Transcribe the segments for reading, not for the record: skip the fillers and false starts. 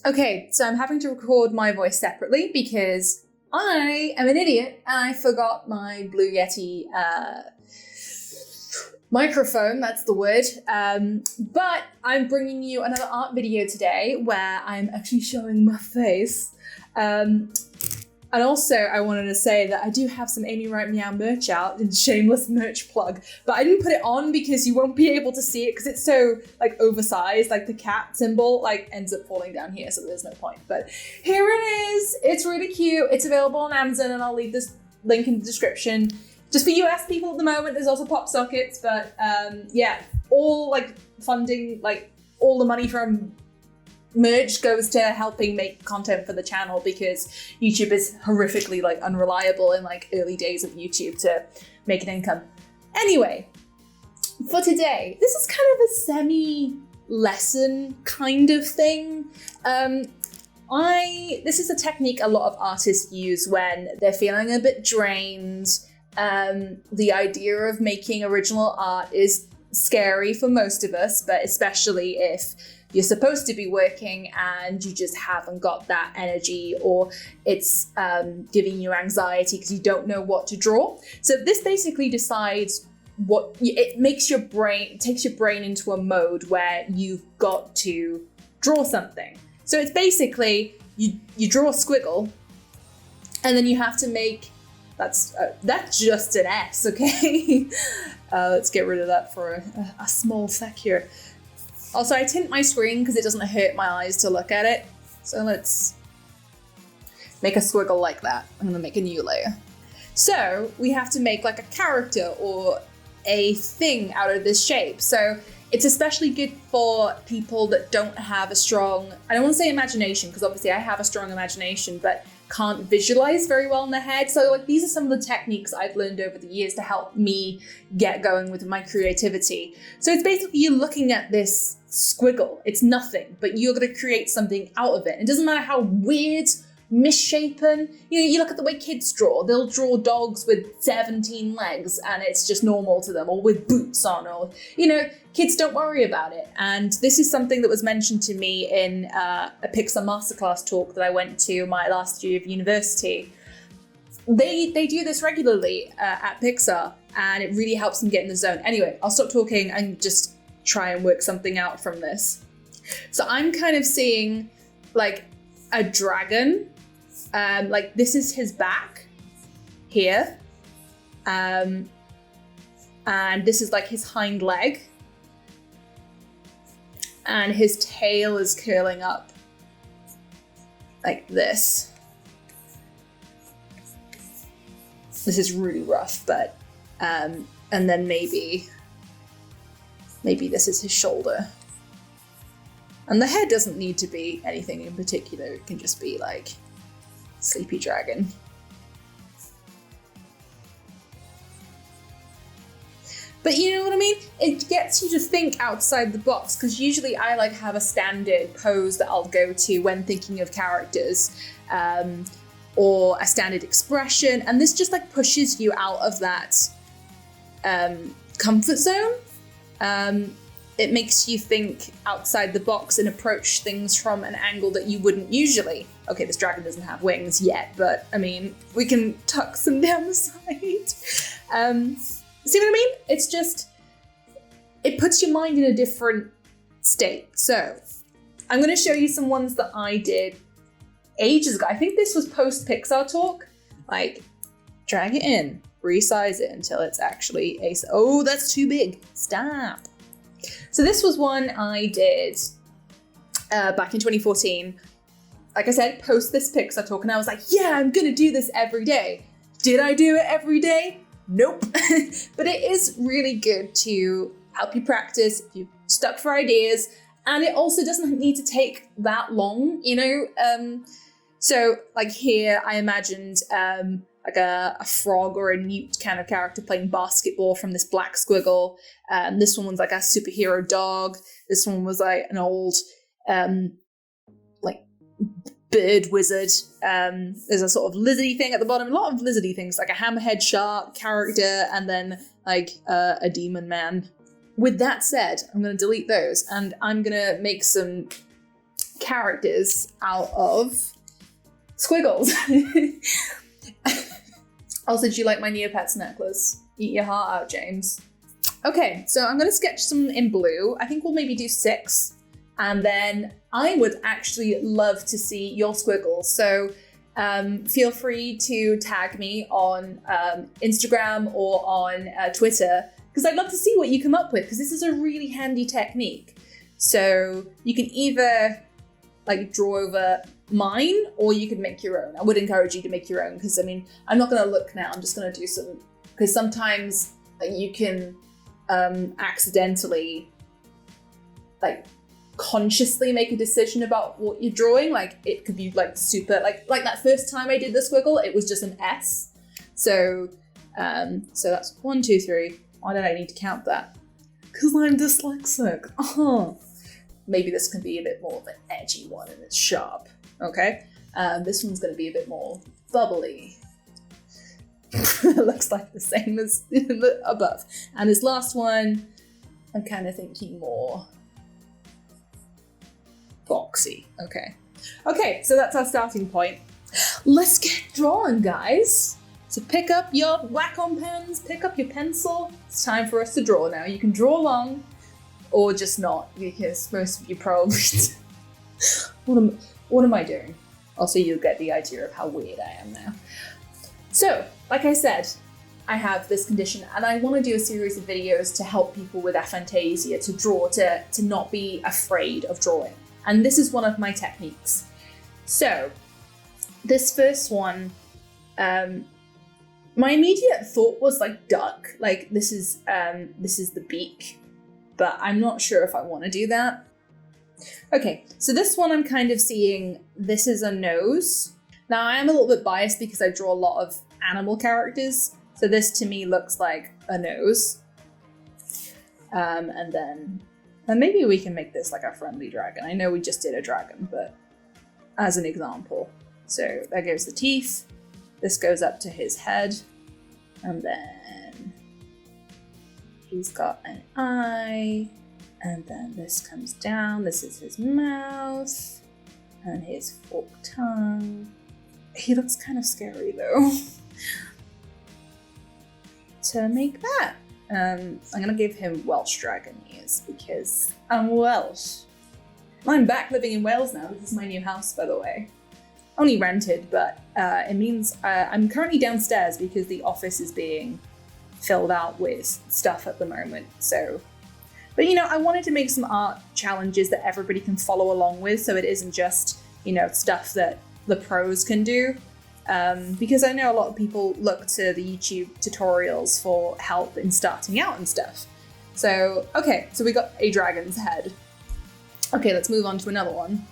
Okay, so I'm having to record my voice separately because I am an idiot and I forgot my Blue Yeti microphone, that's the word. But I'm bringing you another art video today where I'm actually showing my face. And also, I wanted to say that I do have some Amy Wright Meow merch out, in shameless merch plug, but I didn't put it on because you won't be able to see it because it's so like oversized, like the cat symbol like ends up falling down here, so there's no point. But here it is. It's really cute. It's available on Amazon, and I'll leave this link in the description. Just for US people at the moment, there's also pop sockets, but yeah, all like funding, like all the money from merch goes to helping make content for the channel because YouTube is horrifically like unreliable in like early days of YouTube to make an income. Anyway, for today, this is kind of a semi-lesson kind of thing. This is a technique a lot of artists use when they're feeling a bit drained. The idea of making original art is scary for most of us, but especially if you're supposed to be working and you just haven't got that energy, or it's giving you anxiety because you don't know what to draw. So this basically decides it takes your brain into a mode where you've got to draw something. So it's basically you draw a squiggle, and then you have to make that's just an S, okay? Let's get rid of that for a small sec here. Also, I tint my screen because it doesn't hurt my eyes to look at it. So let's make a squiggle like that. I'm gonna make a new layer. So we have to make like a character or a thing out of this shape. So it's especially good for people that don't have a strong, I don't want to say imagination, because obviously I have a strong imagination, but can't visualize very well in their head. So like these are some of the techniques I've learned over the years to help me get going with my creativity. So it's basically you looking at this squiggle. It's nothing, but you're going to create something out of it. It doesn't matter how weird, misshapen, you look at the way kids draw. They'll draw dogs with 17 legs and it's just normal to them, or with boots on, or, kids don't worry about it. And this is something that was mentioned to me in a Pixar masterclass talk that I went to my last year of university. They do this regularly at Pixar, and it really helps them get in the zone. Anyway, I'll stop talking and just try and work something out from this. So I'm kind of seeing like a dragon. Like this is his back here. And this is like his hind leg. And his tail is curling up like this. This is really rough, but, and then maybe this is his shoulder. And the head doesn't need to be anything in particular. It can just be like sleepy dragon. But you know what I mean? It gets you to think outside the box, because usually I like have a standard pose that I'll go to when thinking of characters, or a standard expression, and this just like pushes you out of that comfort zone. It makes you think outside the box and approach things from an angle that you wouldn't usually. Okay, this dragon doesn't have wings yet, but I mean, we can tuck some down the side. See what I mean? It's just, it puts your mind in a different state. So I'm going to show you some ones that I did ages ago. I think this was post Pixar talk. Like, drag it in, resize it until it's actually oh, that's too big. Stop. So this was one I did back in 2014. Like I said, post this Pixar talk, and I was like, yeah, I'm going to do this every day. Did I do it every day? Nope. But it is really good to help you practice if you're stuck for ideas, and it also doesn't need to take that long, So like here I imagined like a frog or a newt kind of character playing basketball from this black squiggle. This one was like a superhero dog. This one was like an old like bird wizard. There's a sort of lizardy thing at the bottom. A lot of lizardy things, like a hammerhead shark character, and then like a demon man. With that said, I'm going to delete those, and I'm going to make some characters out of Squiggles. Also, do you like my Neopets necklace? Eat your heart out, James. Okay, so I'm gonna sketch some in blue. I think we'll maybe do 6. And then I would actually love to see your squiggles. So feel free to tag me on Instagram or on Twitter, because I'd love to see what you come up with, because this is a really handy technique. So you can either like draw over mine, or you could make your own. I would encourage you to make your own, because I mean, I'm not gonna look now, I'm just gonna do some, because sometimes you can accidentally like consciously make a decision about what you're drawing. Like it could be like super, like that first time I did the squiggle, it was just an S. So so that's 1, 2, 3. Why did I need to count that? Because I'm dyslexic. Maybe this can be a bit more of an edgy one and it's sharp. Okay, this one's going to be a bit more bubbly. It looks like the same as above. And this last one, I'm kind of thinking more boxy. Okay, so that's our starting point. Let's get drawing, guys. So pick up your Wacom pens, pick up your pencil. It's time for us to draw now. You can draw along or just not, because most of you probably what am I doing? Also, you'll get the idea of how weird I am now. So, like I said, I have this condition and I want to do a series of videos to help people with aphantasia to draw, to not be afraid of drawing. And this is one of my techniques. So, this first one, my immediate thought was like duck, like this is the beak, but I'm not sure if I want to do that. Okay, so this one I'm kind of seeing, this is a nose. Now I am a little bit biased because I draw a lot of animal characters, so this to me looks like a nose. And then maybe we can make this like a friendly dragon. I know we just did a dragon, but as an example. So there goes the teeth, this goes up to his head, and then he's got an eye, and then this comes down, this is his mouth, and his forked tongue. He looks kind of scary though. To make that, I'm gonna give him Welsh dragon ears because I'm Welsh. I'm back living in Wales now. This is my new house, by the way. Only rented, but it means I'm currently downstairs because the office is being filled out with stuff at the moment. So, but you know, I wanted to make some art challenges that everybody can follow along with, so it isn't just, you know, stuff that the pros can do. Because I know a lot of people look to the YouTube tutorials for help in starting out and stuff. So, okay, so we got a dragon's head. Okay, let's move on to another one.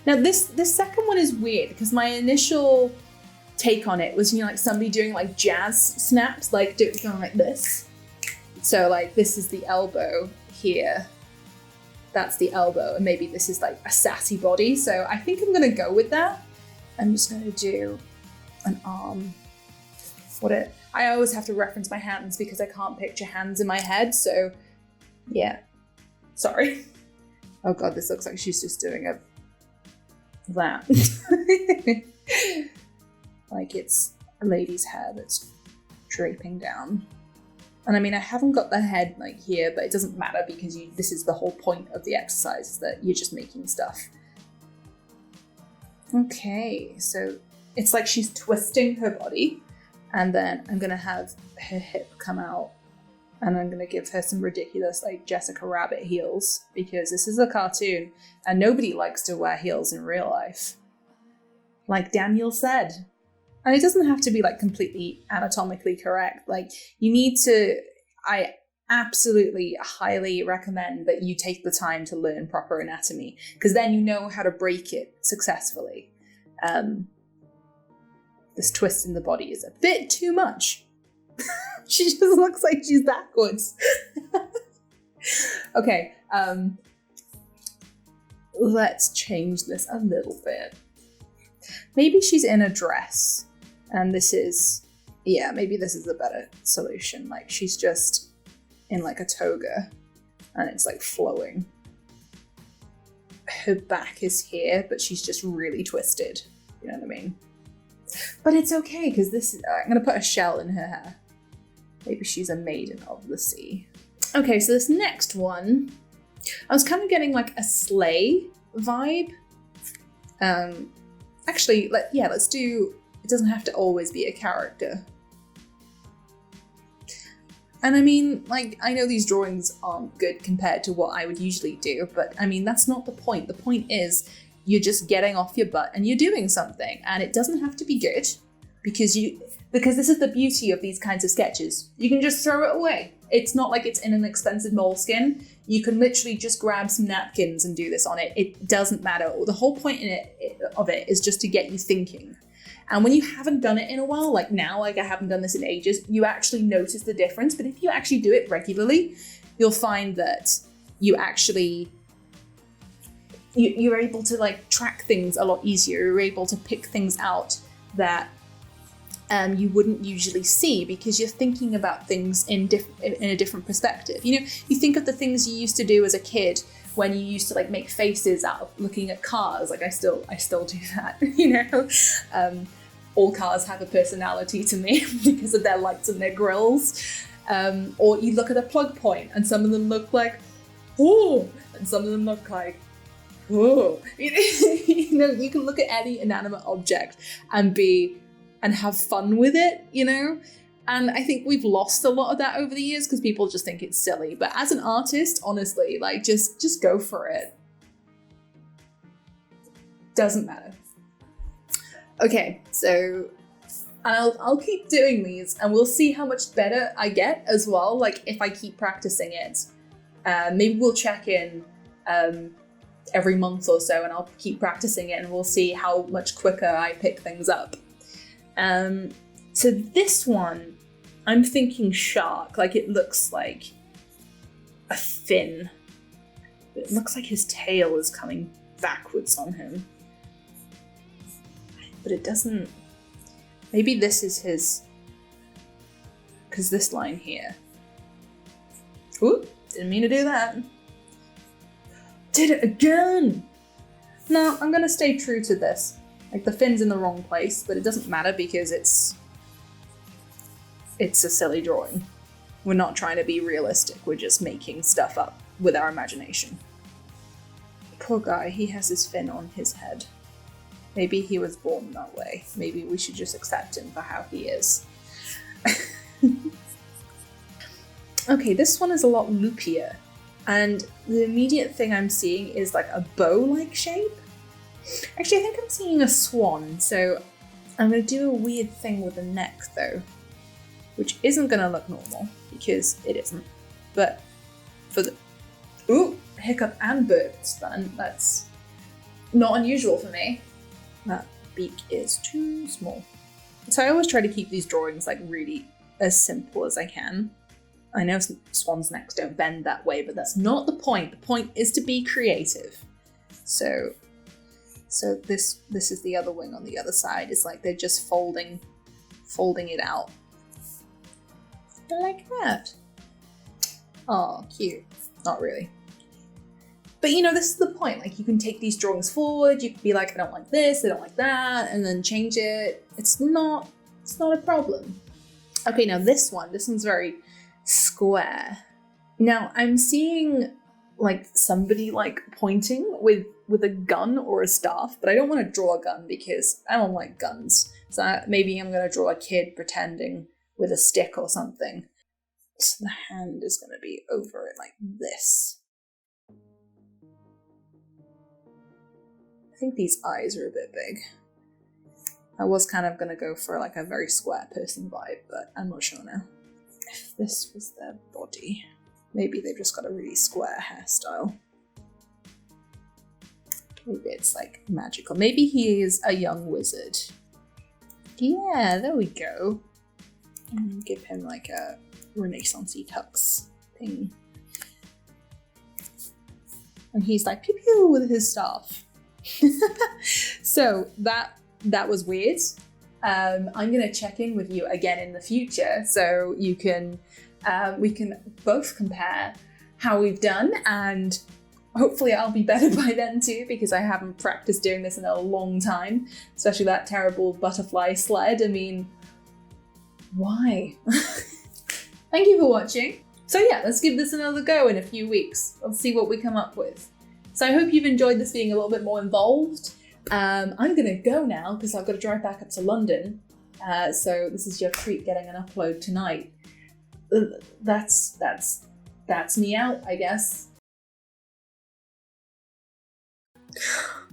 Now this second one is weird because my initial take on it was, you know, like somebody doing like jazz snaps, like going like this. So like this is the elbow here. That's the elbow, and maybe this is like a sassy body. So I think I'm gonna go with that. I'm just gonna do an arm. I always have to reference my hands because I can't picture hands in my head, so yeah. Sorry. Oh god, this looks like she's just doing that. Like it's a lady's hair that's draping down. And I mean, I haven't got the head like here, but it doesn't matter because this is the whole point of the exercise, is that you're just making stuff. Okay, so it's like she's twisting her body, and then I'm gonna have her hip come out, and I'm gonna give her some ridiculous like Jessica Rabbit heels, because this is a cartoon and nobody likes to wear heels in real life. Like Daniel said. And it doesn't have to be like completely anatomically correct. Like I absolutely highly recommend that you take the time to learn proper anatomy, because then you know how to break it successfully. This twist in the body is a bit too much. She just looks like she's backwards. Okay, let's change this a little bit. Maybe she's in a dress, and this is, yeah, maybe this is a better solution. Like she's just in like a toga, and it's like flowing. her back is here, but she's just really twisted. You know what I mean? But it's okay, because this I'm going to put a shell in her hair. Maybe she's a maiden of the sea. Okay, so this next one, I was kind of getting like a sleigh vibe. Actually, let's do, it doesn't have to always be a character. And I mean, like, I know these drawings aren't good compared to what I would usually do, but I mean, that's not the point. The point is you're just getting off your butt and you're doing something, and it doesn't have to be good because this is the beauty of these kinds of sketches. You can just throw it away. It's not like it's in an expensive moleskin. You can literally just grab some napkins and do this on it. It doesn't matter. The whole point of it is just to get you thinking. And when you haven't done it in a while, like now, like I haven't done this in ages, you actually notice the difference. But if you actually do it regularly, you'll find that you're able to like track things a lot easier. You're able to pick things out that you wouldn't usually see because you're thinking about things in a different perspective. You know, you think of the things you used to do as a kid when you used to like make faces out of looking at cars. Like I still do that, you know. All cars have a personality to me because of their lights and their grills. Or you look at a plug point and some of them look like, oh, and some of them look like, oh. You know, you can look at any inanimate object and have fun with it, you know? And I think we've lost a lot of that over the years because people just think it's silly. But as an artist, honestly, like just go for it. Doesn't matter. Okay, so I'll keep doing these and we'll see how much better I get as well. Like if I keep practicing it, maybe we'll check in every month or so and I'll keep practicing it and we'll see how much quicker I pick things up. So this one, I'm thinking shark, like it looks like a fin. It looks like his tail is coming backwards on him. But it doesn't, maybe this is his, because this line here. Ooh, didn't mean to do that. Did it again! No, I'm gonna stay true to this. Like the fin's in the wrong place, but it doesn't matter because it's a silly drawing. We're not trying to be realistic, we're just making stuff up with our imagination. Poor guy, he has his fin on his head. Maybe he was born that way. Maybe we should just accept him for how he is. Okay, this one is a lot loopier. And the immediate thing I'm seeing is like a bow-like shape. Actually, I think I'm seeing a swan, so I'm going to do a weird thing with the neck though, which isn't going to look normal because it isn't. But for the hiccup and burp stun, that's not unusual for me. That beak is too small. So I always try to keep these drawings like really as simple as I can. I know swans' necks don't bend that way, but that's not the point. The point is to be creative. So this is the other wing on the other side. It's like they're just folding it out. Like that. Oh, cute. Not really. But you know, this is the point. Like you can take these drawings forward. You can be like, I don't like this, I don't like that, and then change it. It's not a problem. Okay, now this one's very square. Now I'm seeing like somebody like pointing with a gun or a staff, but I don't want to draw a gun because I don't like guns. So maybe I'm going to draw a kid pretending with a stick or something. So the hand is going to be over it like this. I think these eyes are a bit big. I was kind of going to go for like a very square person vibe, but I'm not sure now. If this was their body, maybe they've just got a really square hairstyle. Maybe it's like magical. Maybe he is a young wizard. Yeah, there we go. And give him like a Renaissance-y tux thing. And he's like pew pew with his staff. So that was weird. I'm gonna check in with you again in the future so you can we can both compare how we've done and Hopefully I'll be better by then too, because I haven't practiced doing this in a long time, especially that terrible butterfly sled. I mean, why? Thank you for watching. So yeah, let's give this another go in a few weeks. Let's see what we come up with. So I hope you've enjoyed this being a little bit more involved. I'm gonna go now because I've got to drive back up to London. So this is your treat getting an upload tonight. That's me out, I guess.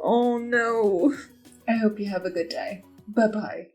Oh no. I hope you have a good day. Bye-bye.